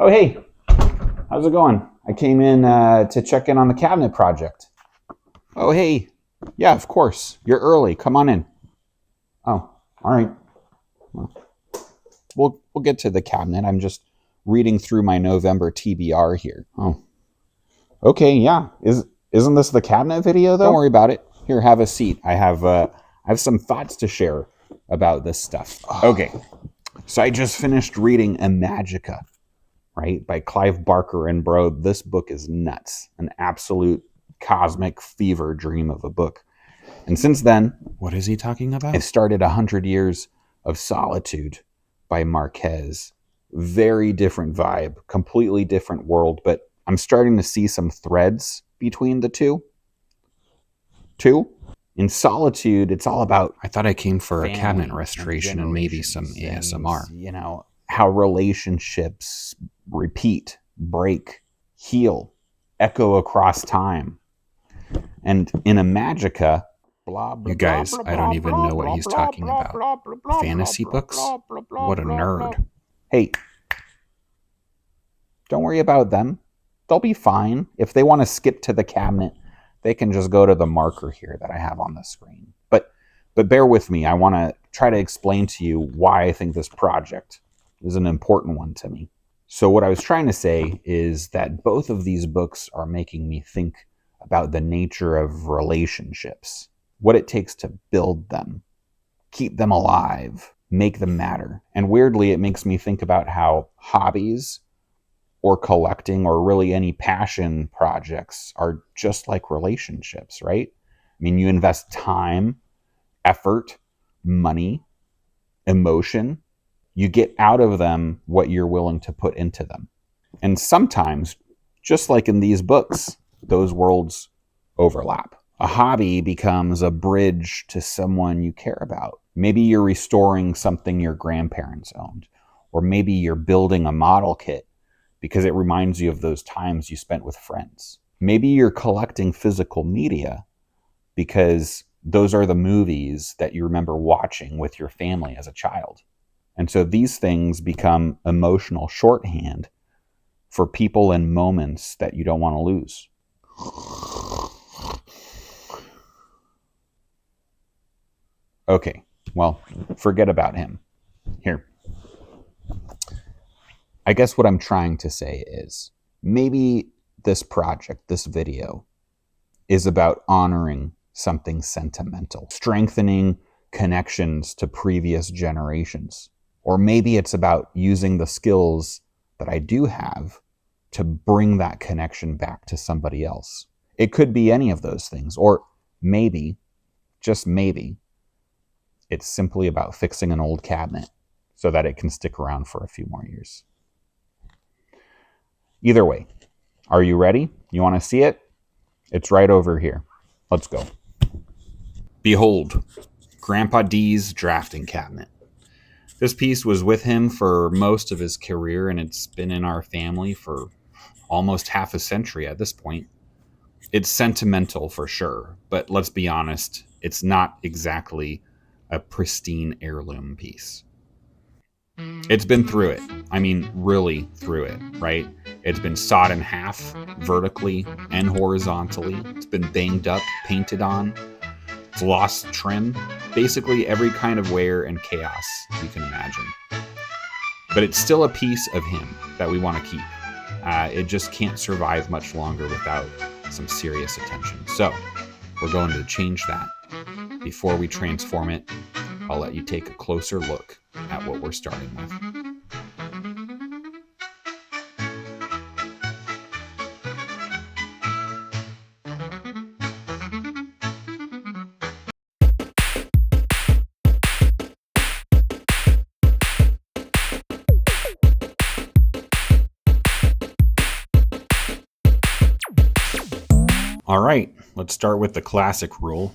Oh, hey, how's it going? I came in to check in on the cabinet project. Oh, hey. Yeah, of course. You're early. Come on in. Oh, all right. Well, we'll get to the cabinet. I'm just reading through my November TBR here. Oh, okay. Yeah. Isn't this the cabinet video though? Don't worry about it. Here, have a seat. I have some thoughts to share about this stuff. Okay. So I just finished reading Imagica, right, by Clive Barker, and bro, this book is nuts. An absolute cosmic fever dream of a book. And since then, What is he talking about? I started 100 Years of Solitude by Marquez. Very different vibe, completely different world, but I'm starting to see some threads between the two. In Solitude, it's all about I thought I came for a family cabinet restoration and maybe some generations ASMR. and, how relationships repeat, break, heal, echo across time. And in Imagica, You guys, I don't even know what he's talking about. Fantasy books? What a nerd. Hey, don't worry about them. They'll be fine. If they want to skip to the cabinet, they can just go to the marker here that I have on the screen. But bear with me. I want to try to explain to you why I think this project is an important one to me. So what I was trying to say is that both of these books are making me think about the nature of relationships, what it takes to build them, keep them alive, make them matter. And weirdly, it makes me think about how hobbies or collecting or really any passion projects are just like relationships, right? I mean, you invest time, effort, money, emotion. You get out of them what you're willing to put into them. And sometimes, just like in these books, those worlds overlap. A hobby becomes a bridge to someone you care about. Maybe you're restoring something your grandparents owned, or maybe you're building a model kit because it reminds you of those times you spent with friends. Maybe you're collecting physical media because those are the movies that you remember watching with your family as a child. And so these things become emotional shorthand for people and moments that you don't want to lose. Okay, well, forget about him. Here. I guess what I'm trying to say is maybe this project, this video, is about honoring something sentimental, strengthening connections to previous generations. Or maybe it's about using the skills that I do have to bring that connection back to somebody else. It could be any of those things. Or maybe, just maybe, it's simply about fixing an old cabinet so that it can stick around for a few more years. Either way, are you ready? You want to see it? It's right over here. Let's go. Behold, Grandpa D's drafting cabinet. This piece was with him for most of his career, and it's been in our family for almost half a century at this point. It's sentimental for sure, but let's be honest, it's not exactly a pristine heirloom piece. It's been through it. I mean, really through it, right? It's been sawed in half, vertically and horizontally. It's been banged up, painted on. It's lost trim. Basically every kind of wear and chaos you can imagine. But it's still a piece of him that we want to keep. It just can't survive much longer without some serious attention. So we're going to change that. Before we transform it, I'll let you take a closer look at what we're starting with. All right, let's start with the classic rule.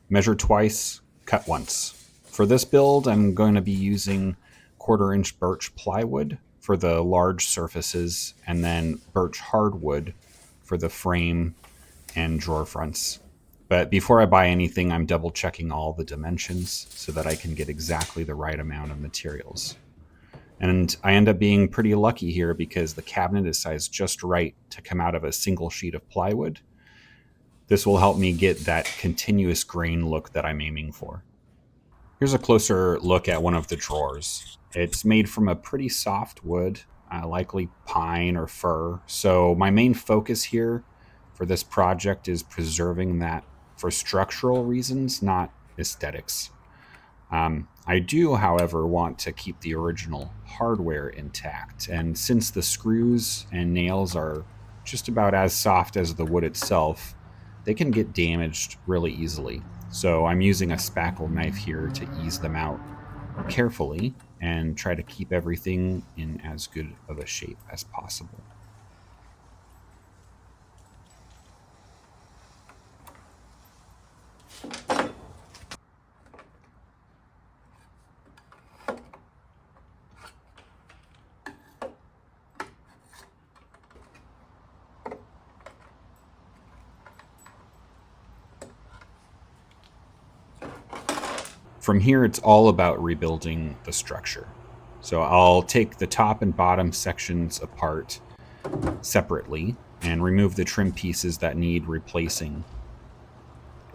Measure twice, cut once. For this build, I'm going to be using 1/4-inch birch plywood for the large surfaces, and then birch hardwood for the frame and drawer fronts. But before I buy anything, I'm double checking all the dimensions so that I can get exactly the right amount of materials. And I end up being pretty lucky here because the cabinet is sized just right to come out of a single sheet of plywood. This will help me get that continuous grain look that I'm aiming for. Here's a closer look at one of the drawers. It's made from a pretty soft wood, likely pine or fir. So my main focus here for this project is preserving that for structural reasons, not aesthetics. I do, however, want to keep the original hardware intact. And since the screws and nails are just about as soft as the wood itself, they can get damaged really easily. So I'm using a spackle knife here to ease them out carefully and try to keep everything in as good of a shape as possible. From here, it's all about rebuilding the structure. So I'll take the top and bottom sections apart separately and remove the trim pieces that need replacing.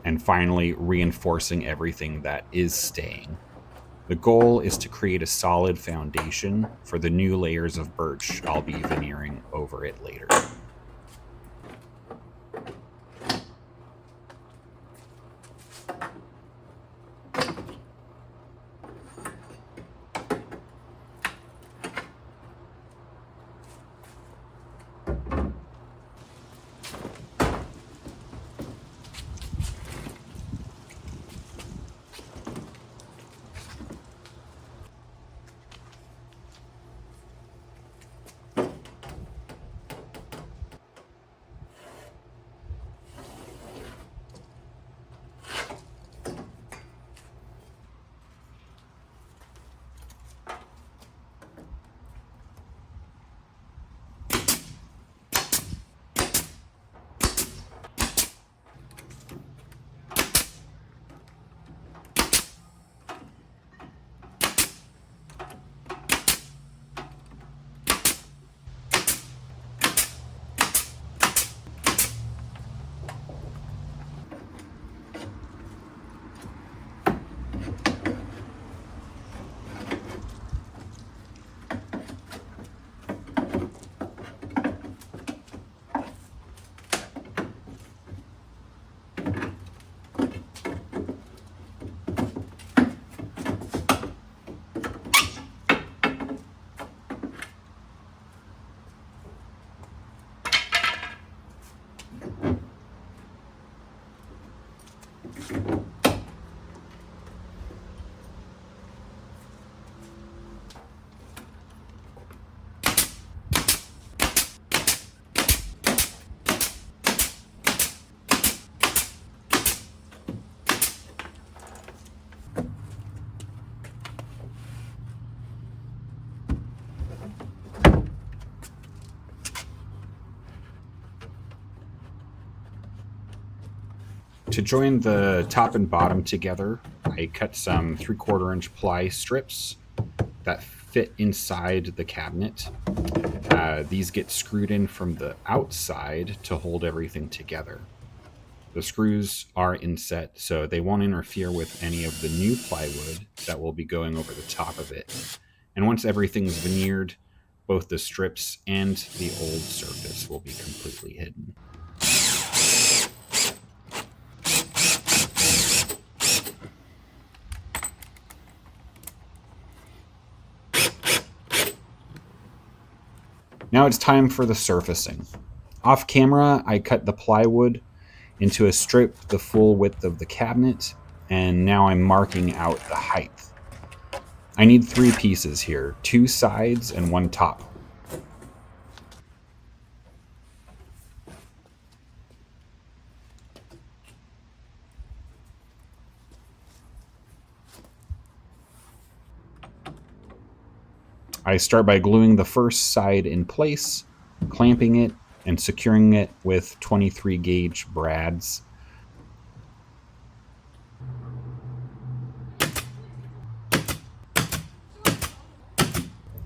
And finally, reinforcing everything that is staying. The goal is to create a solid foundation for the new layers of birch I'll be veneering over it later. To join the top and bottom together, I cut some 3/4 inch ply strips that fit inside the cabinet. These get screwed in from the outside to hold everything together. The screws are inset, so they won't interfere with any of the new plywood that will be going over the top of it. And once everything's veneered, both the strips and the old surface will be completely hidden. Now it's time for the surfacing. Off camera, I cut the plywood into a strip the full width of the cabinet, and now I'm marking out the height. I need 3 pieces here, 2 sides and 1 top. I start by gluing the first side in place, clamping it, and securing it with 23 gauge brads.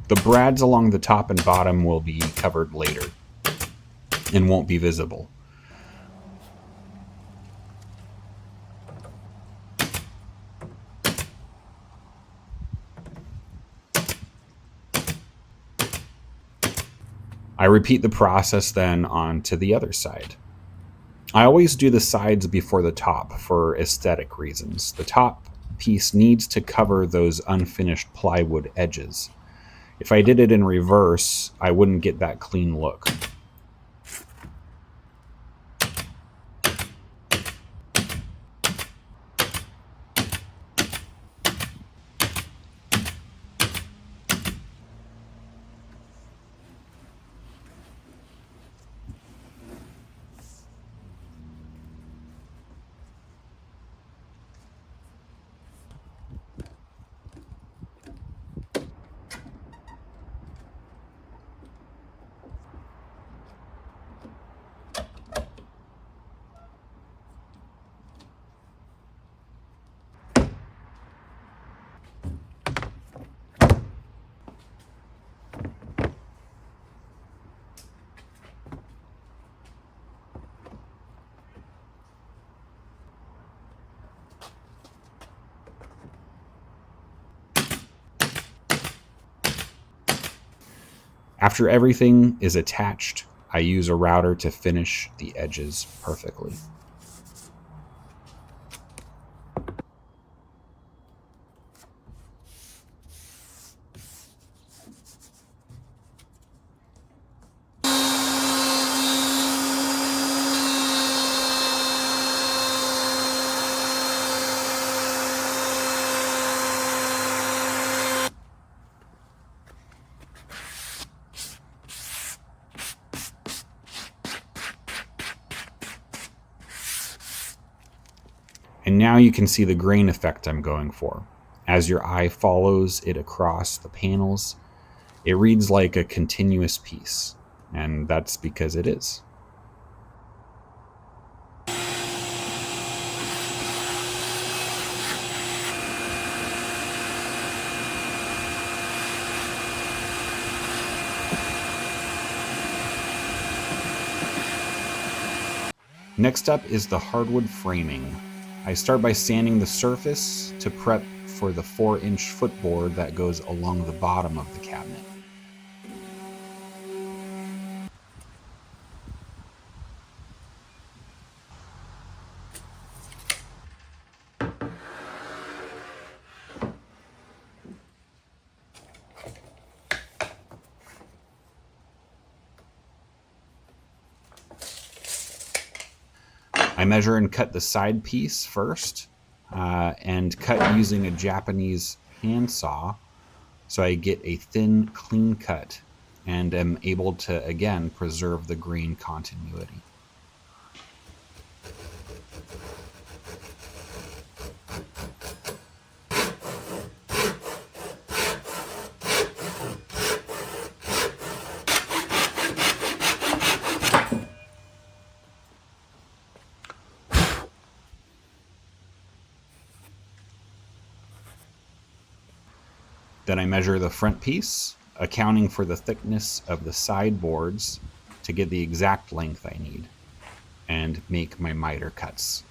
The brads along the top and bottom will be covered later and won't be visible. I repeat the process then on to the other side. I always do the sides before the top for aesthetic reasons. The top piece needs to cover those unfinished plywood edges. If I did it in reverse, I wouldn't get that clean look. After everything is attached, I use a router to finish the edges perfectly. And now you can see the grain effect I'm going for. As your eye follows it across the panels, it reads like a continuous piece, and that's because it is. Next up is the hardwood framing. I start by sanding the surface to prep for the 4-inch footboard that goes along the bottom of the cabinet. I measure and cut the side piece first, and cut using a Japanese handsaw so I get a thin, clean cut and am able to, again, preserve the grain continuity. Then I measure the front piece, accounting for the thickness of the side boards to get the exact length I need, and make my miter cuts.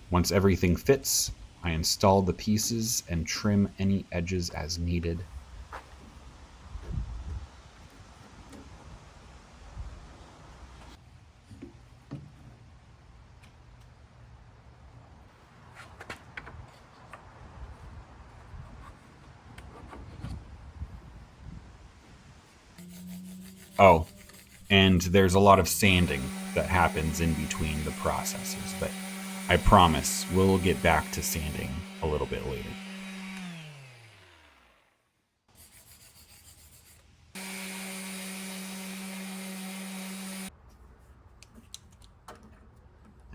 Once everything fits, I install the pieces and trim any edges as needed. Oh, and there's a lot of sanding that happens in between the processes, but I promise we'll get back to sanding a little bit later.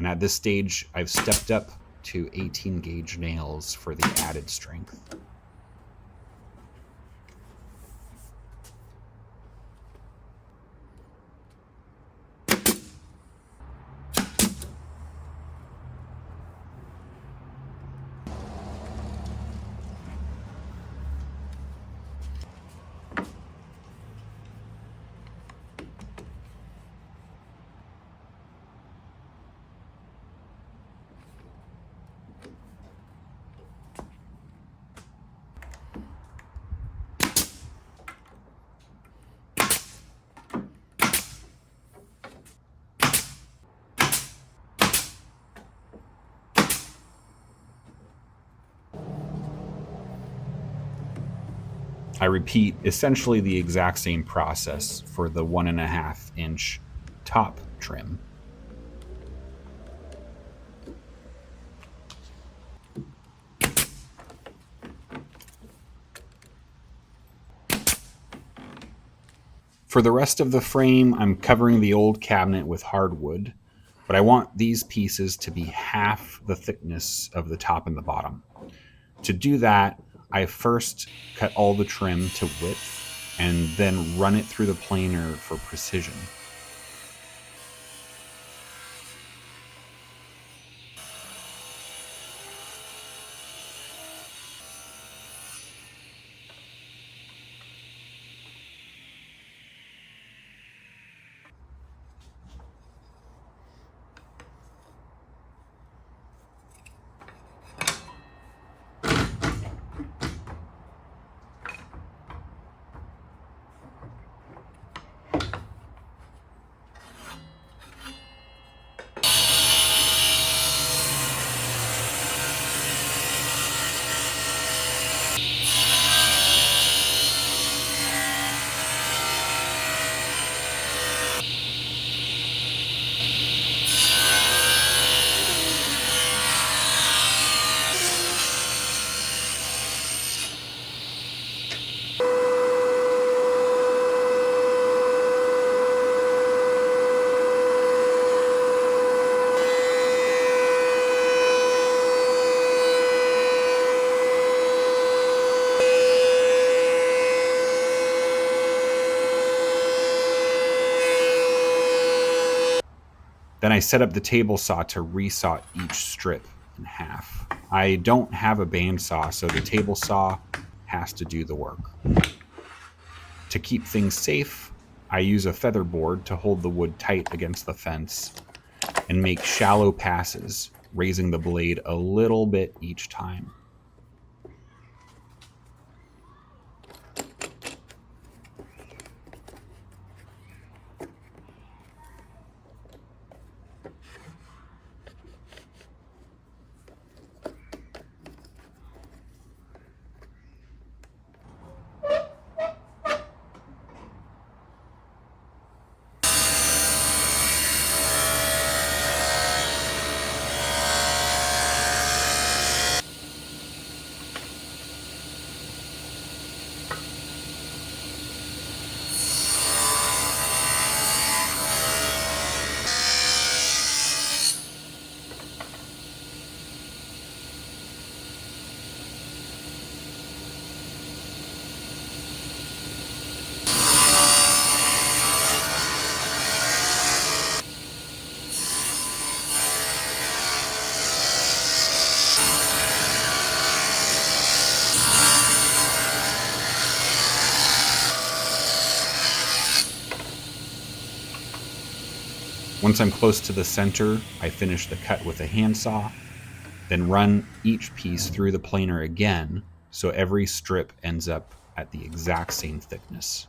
at this stage, I've stepped up to 18 gauge nails for the added strength. I repeat essentially the exact same process for the 1.5-inch top trim. For the rest of the frame, I'm covering the old cabinet with hardwood, but I want these pieces to be half the thickness of the top and the bottom. To do that, I first cut all the trim to width and then run it through the planer for precision. Then I set up the table saw to resaw each strip in half. I don't have a bandsaw, so the table saw has to do the work. To keep things safe, I use a feather board to hold the wood tight against the fence and make shallow passes, raising the blade a little bit each time. Once I'm close to the center, I finish the cut with a handsaw, then run each piece through the planer again so every strip ends up at the exact same thickness.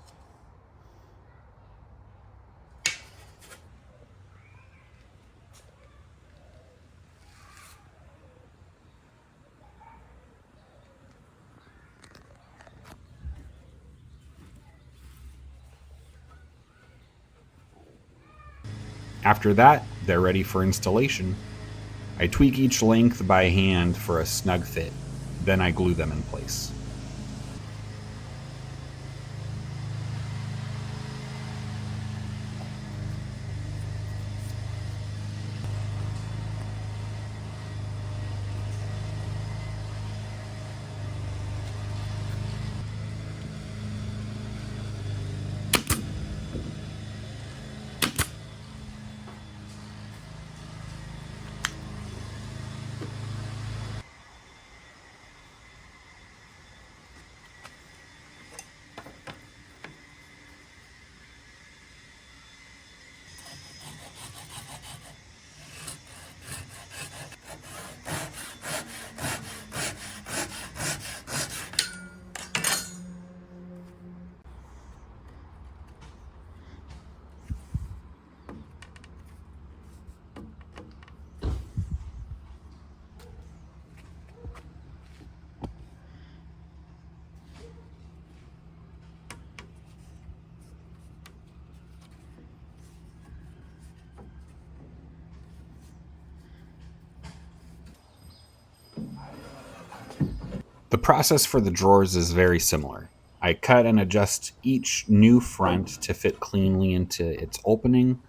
After that, they're ready for installation. I tweak each length by hand for a snug fit, then I glue them in place. The process for the drawers is very similar. I cut and adjust each new front to fit cleanly into its opening,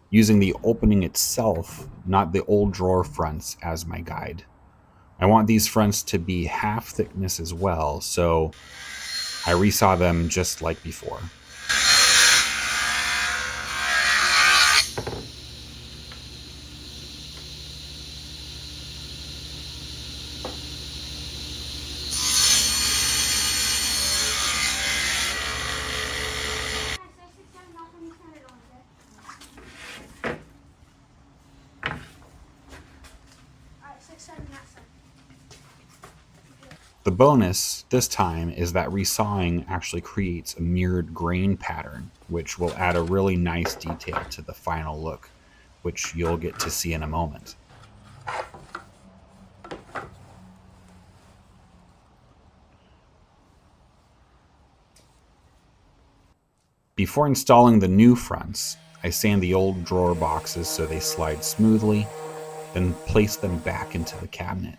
using the opening itself, not the old drawer fronts, as my guide. I want these fronts to be half thickness as well, so I resaw them just like before. The bonus this time is that resawing actually creates a mirrored grain pattern, which will add a really nice detail to the final look, which you'll get to see in a moment. Before installing the new fronts, I sand the old drawer boxes so they slide smoothly, then place them back into the cabinet.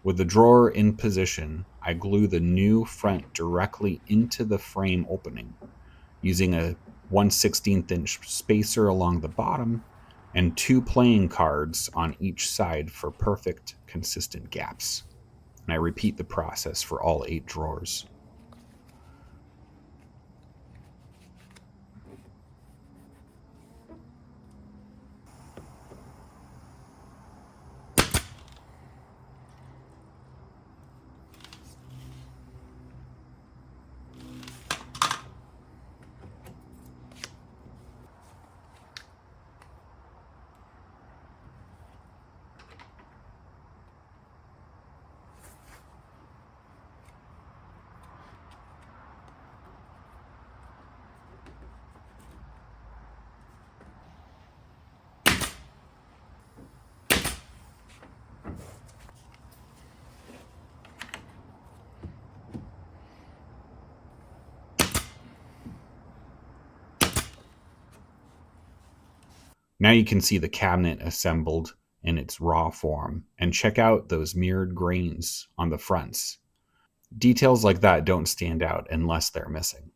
With the drawer in position, I glue the new front directly into the frame opening, using a 1/16 inch spacer along the bottom and 2 playing cards on each side for perfect, consistent gaps. And I repeat the process for all 8 drawers. Now you can see the cabinet assembled in its raw form, and check out those mirrored grains on the fronts. Details like that don't stand out unless they're missing.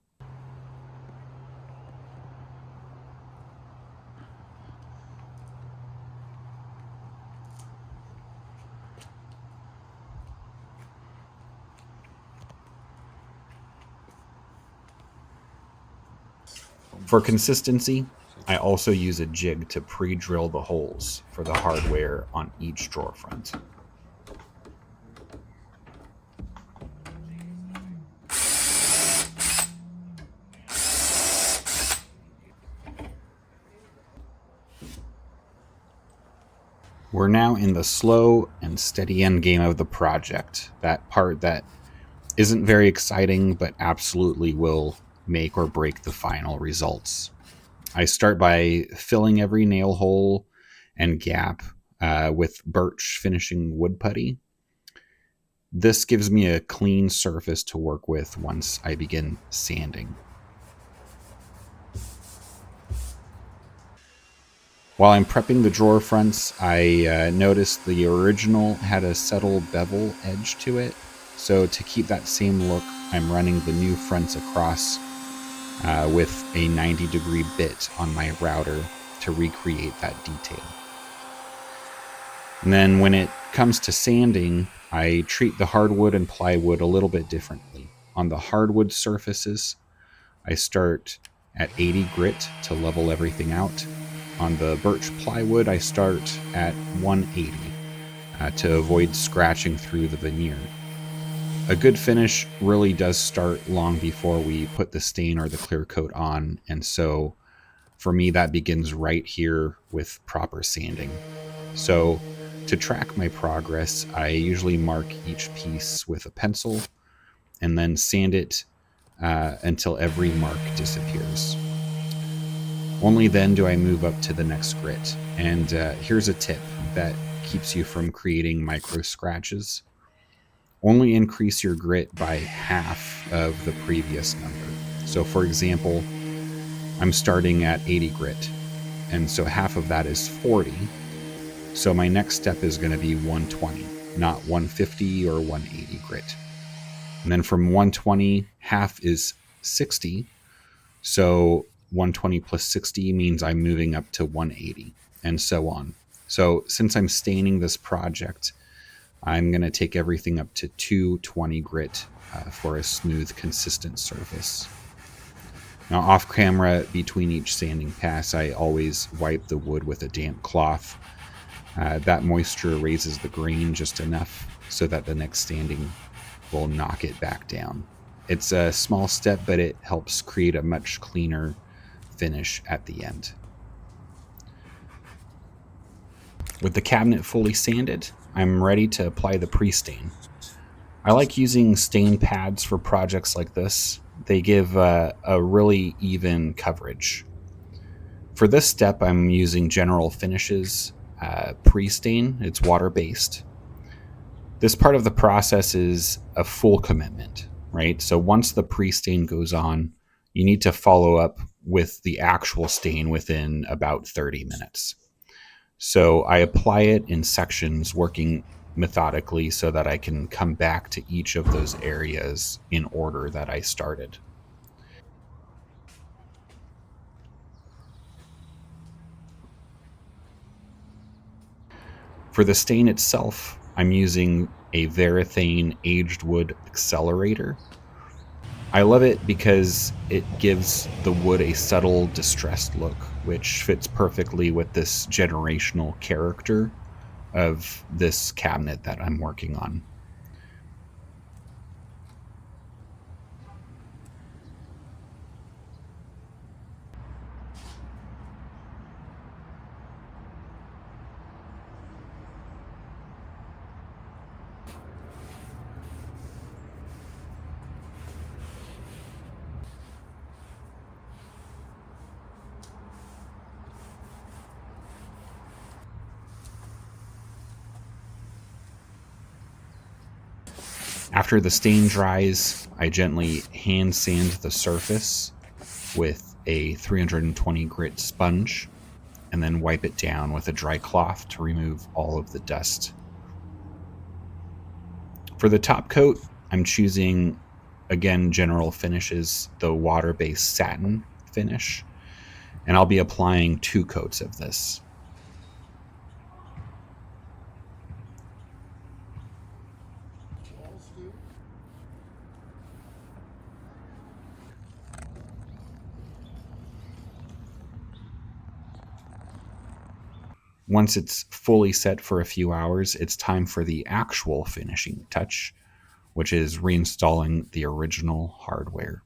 For consistency, I also use a jig to pre-drill the holes for the hardware on each drawer front. We're now in the slow and steady end game of the project, that part that isn't very exciting but absolutely will make or break the final results. I start by filling every nail hole and gap with birch finishing wood putty. This gives me a clean surface to work with once I begin sanding. While I'm prepping the drawer fronts, I noticed the original had a subtle bevel edge to it. So to keep that same look, I'm running the new fronts across with a 90-degree bit on my router to recreate that detail. And then when it comes to sanding, I treat the hardwood and plywood a little bit differently. On the hardwood surfaces, I start at 80 grit to level everything out. On the birch plywood, I start at 180 to avoid scratching through the veneer. A good finish really does start long before we put the stain or the clear coat on, and so for me that begins right here with proper sanding. So to track my progress, I usually mark each piece with a pencil and then sand it until every mark disappears. Only then do I move up to the next grit. And here's a tip that keeps you from creating micro scratches. Only increase your grit by half of the previous number. So for example, I'm starting at 80 grit, and so half of that is 40. So my next step is going to be 120, not 150 or 180 grit. And then from 120, half is 60. So 120 plus 60 means I'm moving up to 180, and so on. So since I'm staining this project, I'm going to take everything up to 220 grit for a smooth, consistent surface. Now, off camera, between each sanding pass, I always wipe the wood with a damp cloth. That moisture raises the grain just enough so that the next sanding will knock it back down. It's a small step, but it helps create a much cleaner finish at the end. With the cabinet fully sanded, I'm ready to apply the pre-stain. I like using stain pads for projects like this. They give a really even coverage. For this step, I'm using General Finishes pre-stain. It's water-based. This part of the process is a full commitment, right? So once the pre-stain goes on, you need to follow up with the actual stain within about 30 minutes. So I apply it in sections, working methodically so that I can come back to each of those areas in order that I started. For the stain itself, I'm using a Varathane aged wood accelerator. I love it because it gives the wood a subtle, distressed look, which fits perfectly with this generational character of this cabinet that I'm working on. After the stain dries, I gently hand sand the surface with a 320 grit sponge and then wipe it down with a dry cloth to remove all of the dust. For the top coat, I'm choosing, again, General Finishes, the water-based satin finish, and I'll be applying 2 coats of this. Once it's fully set for a few hours, it's time for the actual finishing touch, which is reinstalling the original hardware.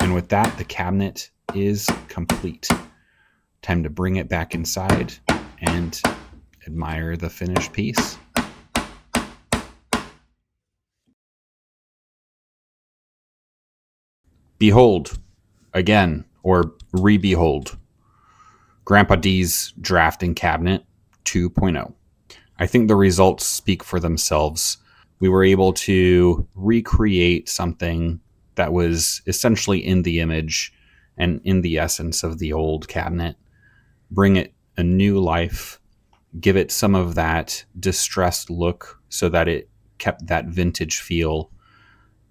And with that, the cabinet is complete. Time to bring it back inside and admire the finished piece. Behold, again, or re-behold, Grandpa D's drafting cabinet 2.0. I think the results speak for themselves. We were able to recreate something that was essentially in the image and in the essence of the old cabinet, bring it a new life, give it some of that distressed look so that it kept that vintage feel,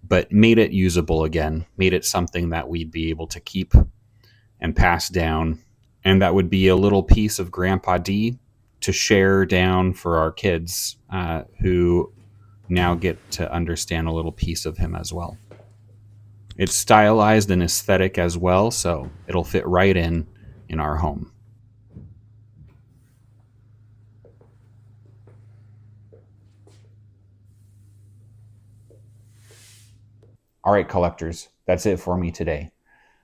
but made it usable again, made it something that we'd be able to keep and pass down. And that would be a little piece of Grandpa D to share down for our kids who now get to understand a little piece of him as well. It's stylized and aesthetic as well, so it'll fit right in our home. All right, collectors, that's it for me today.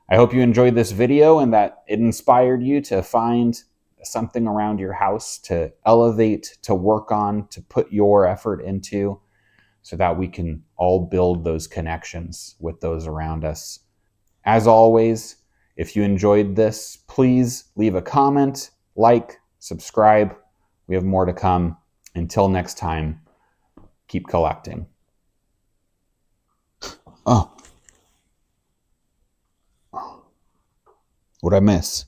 I hope you enjoyed this video and that it inspired you to find something around your house to elevate, to work on, to put your effort into, so that we can all build those connections with those around us. As always, if you enjoyed this, please leave a comment, like, subscribe. We have more to come. Until next time, keep collecting. Oh, what'd I miss?